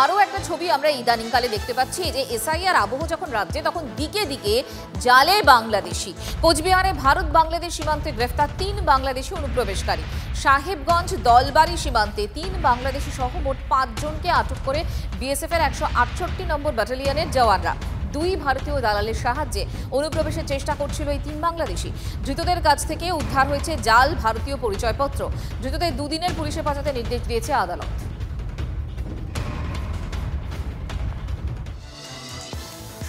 আরও একটা ছবি আমরা ইদানিংকালে দেখতে পাচ্ছি যে এসআইআর আবহ যখন রাজ্যে, তখন দিকে দিকে জালে বাংলাদেশি। কোচবিহারে ভারত বাংলাদেশ সীমান্তে গ্রেফতার 3 বাংলাদেশি অনুপ্রবেশকারী। সাহেবগঞ্জ দলবাড়ি সীমান্তে 3 বাংলাদেশি সহ মোট 5 জনকে আটক করে বিএসএফ এর 168 নম্বর ব্যাটালিয়নের জওয়ানরা। 2 ভারতীয় দালালের সাহায্যে অনুপ্রবেশের চেষ্টা করছিল এই 3 বাংলাদেশি। ধৃতদের কাছ থেকে উদ্ধার হয়েছে জাল ভারতীয় পরিচয়পত্র। ধৃতদের 2 দিনের পুলিশে পাঠাতে নির্দেশ দিয়েছে আদালত।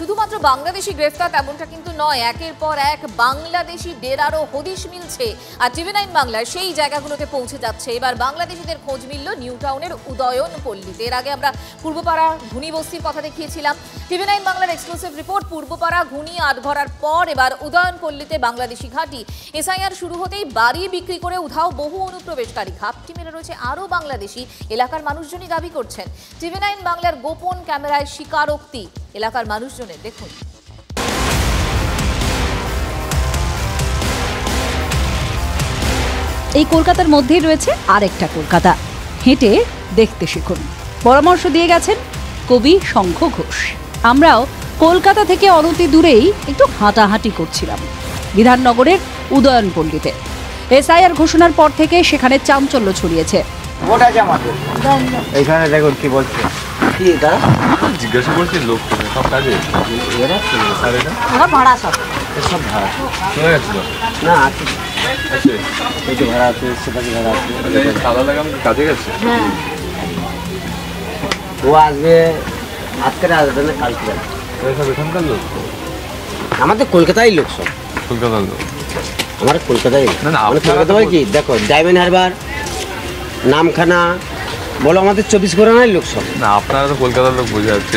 শুধুমাত্র বাংলাদেশি গ্রেফতার তেমনটা কিন্তু নয়, একের পর এক বাংলাদেশি ডেরারও হদিশ মিলছে। আর টিভি9 বাংলায় সেই জায়গাগুলোতে পৌঁছে যাচ্ছে। এবার বাংলাদেশিদের খোঁজ মিলল নিউ টাউনের উদয়ন পল্লীতে। এর আগে আমরা পূর্বপাড়া ঘুনি বস্তির কথা দেখিয়েছিলাম। টিভি9 বাংলার এক্সক্লুসিভ রিপোর্ট। পূর্বপাড়া ঘুনি আটঘরার পর এবার উদয়ন পল্লীতে বাংলাদেশি ঘাঁটি। এসআইআর শুরু হতেই বাড়ি বিক্রি করে উধাও বহু অনুপ্রবেশকারী। ঘাপটি মেরে রয়েছে আরও বাংলাদেশি, এলাকার মানুষজনই দাবি করছেন। টিভি9 বাংলার গোপন ক্যামেরায় স্বীকারোক্তি এলাকার মানুষজনের, দেখুন। এই কলকাতার মধ্যেই রয়েছে আরেকটা কলকাতা, হেঁটে দেখতে শিখুন। পরামর্শ দিয়ে গেছেন কবি শঙ্খ ঘোষ। আমরাও কলকাতা থেকে অনতি দূরেই একটু হাঁটাহাঁটি করছিলাম বিধাননগরের উদয়ন পল্লীতে। এসআইআর ঘোষণার পর থেকে সেখানে চাঞ্চল্য ছড়িয়েছে। এখানে দেখুন কি বলছে, জিজ্ঞাসা করছি লোক সব কাজে ভাড়া সব ভাড়া চলে গেছিল না আছে, এই যে ভাড়া আছে, সেটা ভাড়া আছে। সাদা লাগাম কাজে গেছে, ও আসবে আজকে, আসবে না কালকে যাবে। সব এখানকার লোক, আমাদের কলকাতায় লোক, সব কলকাতার লোক। আমার কলকাতায় না না, কলকাতা হয় কি দেখো, ডায়মন্ড হারবার, নামখানা বলো, আমাদের 24 পরগনার লোক সব। না আপনারা তো কলকাতার লোক বোঝা যাচ্ছে।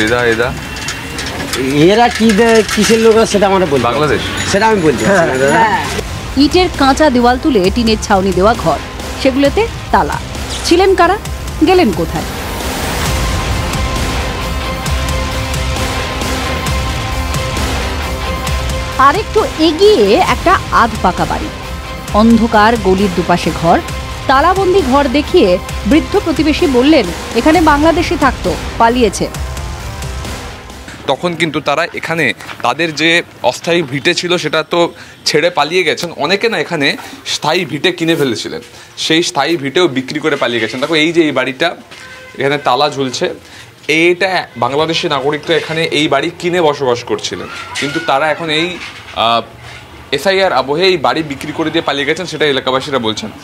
এরা কি কিসের লোক সেটা আমরা বলি, বাংলাদেশ, সেটা আমি বলছি। ইটের কাঁচা দেওয়াল তুলে টিনের ছাউনি দেওয়া ঘর, সেগুলোতে তালা। ছিলেন কারা, গেলেন কোথায়? আরেকটু এগিয়ে একটা আধ পাকা বাড়ি, অন্ধকার গলির দুপাশে ঘর, তালাবন্দি ঘর দেখিয়ে বৃদ্ধ প্রতিবেশী বললেন এখানে বাংলাদেশি থাকতো, পালিয়েছে। তখন কিন্তু তারা এখানে তাদের যে অস্থায়ী ভিটে ছিল সেটা তো ছেড়ে পালিয়ে গেছেন। অনেকে না এখানে স্থায়ী ভিটে কিনে ফেলেছিলেন, সেই স্থায়ী ভিটেও বিক্রি করে পালিয়ে গেছেন। দেখো এই যে এই বাড়িটা, এখানে তালা ঝুলছে, এইটা বাংলাদেশি নাগরিকরা এখানে এই বাড়ি কিনে বসবাস করছিলেন, কিন্তু তারা এখন এই এসআইআর আবহে এই বাড়ি বিক্রি করে দিয়ে পালিয়ে গেছেন, সেটা এলাকাবাসীরা বলছেন।